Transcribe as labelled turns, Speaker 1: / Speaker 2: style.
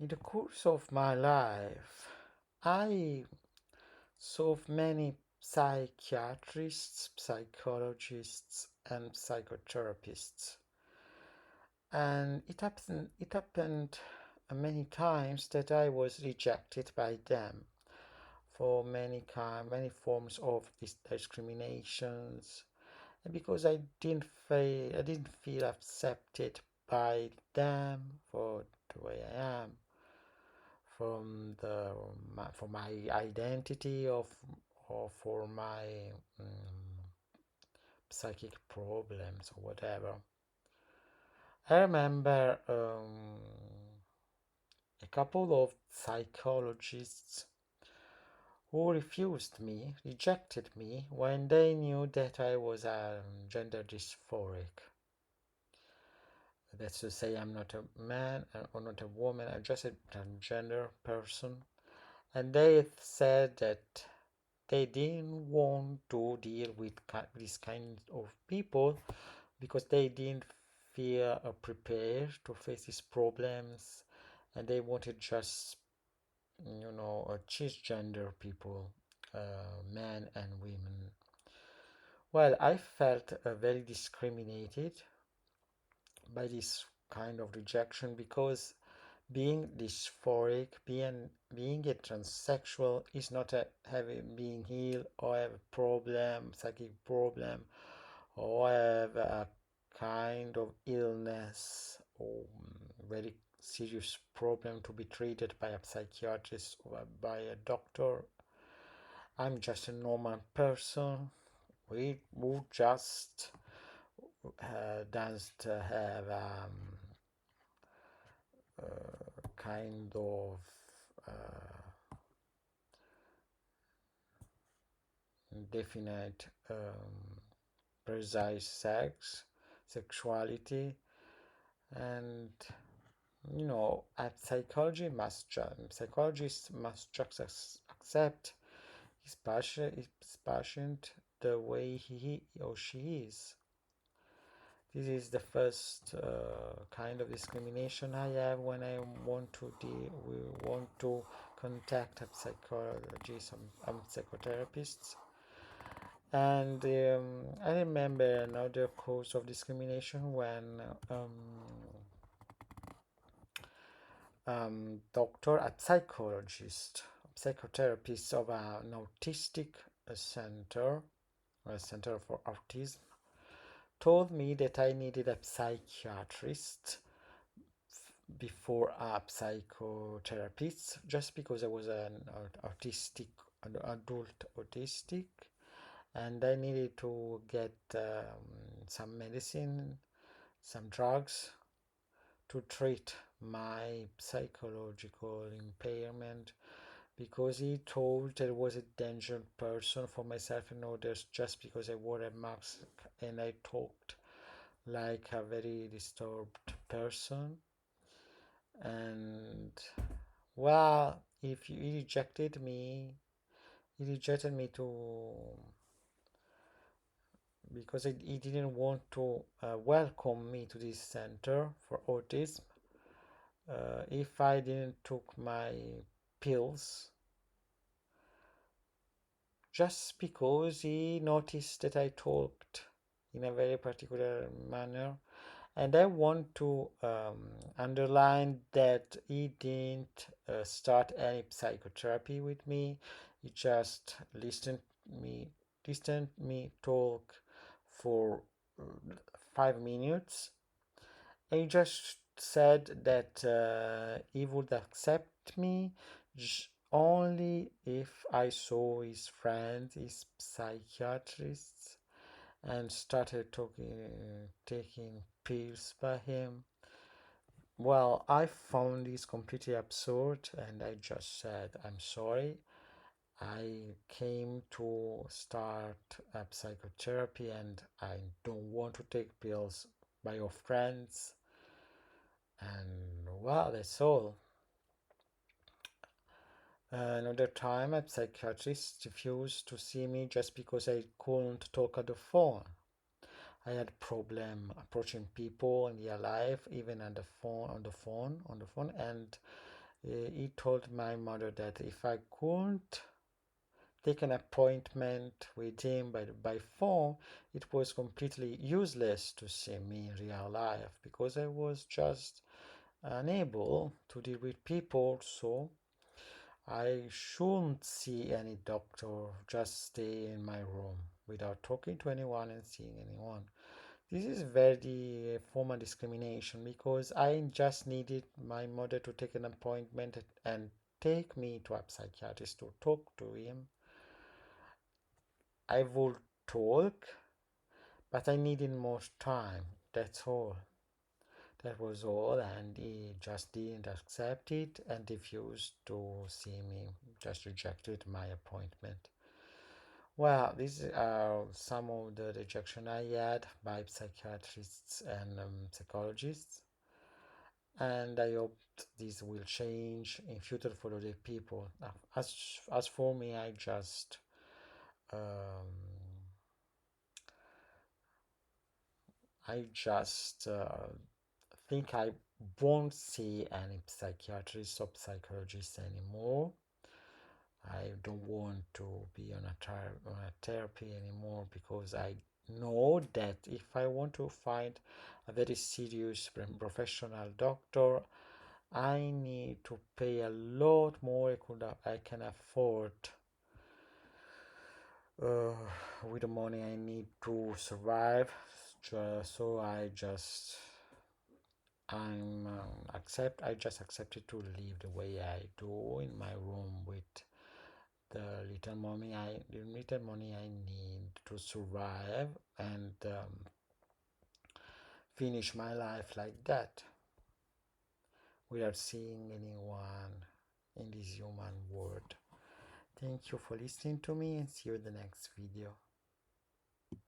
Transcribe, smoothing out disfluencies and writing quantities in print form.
Speaker 1: In the course of my life, I saw many psychiatrists, psychologists, and psychotherapists, and it happened many times that I was rejected by them for many forms of discriminations, and because I didn't feel accepted by them for the way I am, for my identity or for my psychic problems or whatever. I remember a couple of psychologists who rejected me when they knew that I was gender dysphoric. That's to say, I'm not a man or not a woman, I'm just a transgender person. And they said that they didn't want to deal with this kind of people because they didn't feel prepared to face these problems, and they wanted just, cisgender people, men and women. Well, I felt very discriminated by this kind of rejection because being dysphoric, being a transsexual is not a having being ill or have a problem, psychic problem, or have a kind of illness or very serious problem to be treated by a psychiatrist or by a doctor. I'm just a normal person. We who just doesn't have kind of definite, precise sexuality, and a psychologist must just accept his patient the way he or she is. This is the first kind of discrimination I have when I want to contact a psychologist and psychotherapists. And I remember another cause of discrimination when doctor, a psychologist, psychotherapist of an autistic center, a center for autism, told me that I needed a psychiatrist before a psychotherapist just because I was an adult autistic, and I needed to get some medicine, some drugs to treat my psychological impairment because he told there was a dangerous person for myself and others just because I wore a mask and I talked like a very disturbed person. And well, if he rejected me to because he didn't want to welcome me to this center for autism if I didn't took my pills, just because he noticed that I talked in a very particular manner. And I want to underline that he didn't start any psychotherapy with me. He just listened me talk for 5 minutes. And he just said that he would accept me only if I saw his friends, his psychiatrists, and started taking pills by him. Well, I found this completely absurd and I just said, I'm sorry. I came to start a psychotherapy and I don't want to take pills by your friends. And well, that's all. Another time, a psychiatrist refused to see me just because I couldn't talk on the phone. I had problem approaching people in real life, even on the phone, and He told my mother that if I couldn't take an appointment with him by phone, it was completely useless to see me in real life because I was just unable to deal with people, so I shouldn't see any doctor, just stay in my room without talking to anyone and seeing anyone. This is very formal discrimination because I just needed my mother to take an appointment and take me to a psychiatrist to talk to him. I would talk, but I needed more time. That's all. That was all, and he just didn't accept it and refused to see me, just rejected my appointment. Well, these are some of the rejection I had by psychiatrists and psychologists, and I hope this will change in future for other people. As for me, um, I just think I won't see any psychiatrist or psychologist anymore. I don't want to be on a therapy anymore because I know that if I want to find a very serious professional doctor, I need to pay a lot more I can afford uh, with the money I need to survive. So I just accepted to live the way I do in my room with the little money I need to survive and finish my life like that without seeing anyone in this human world. Thank you for listening to me and see you in the next video.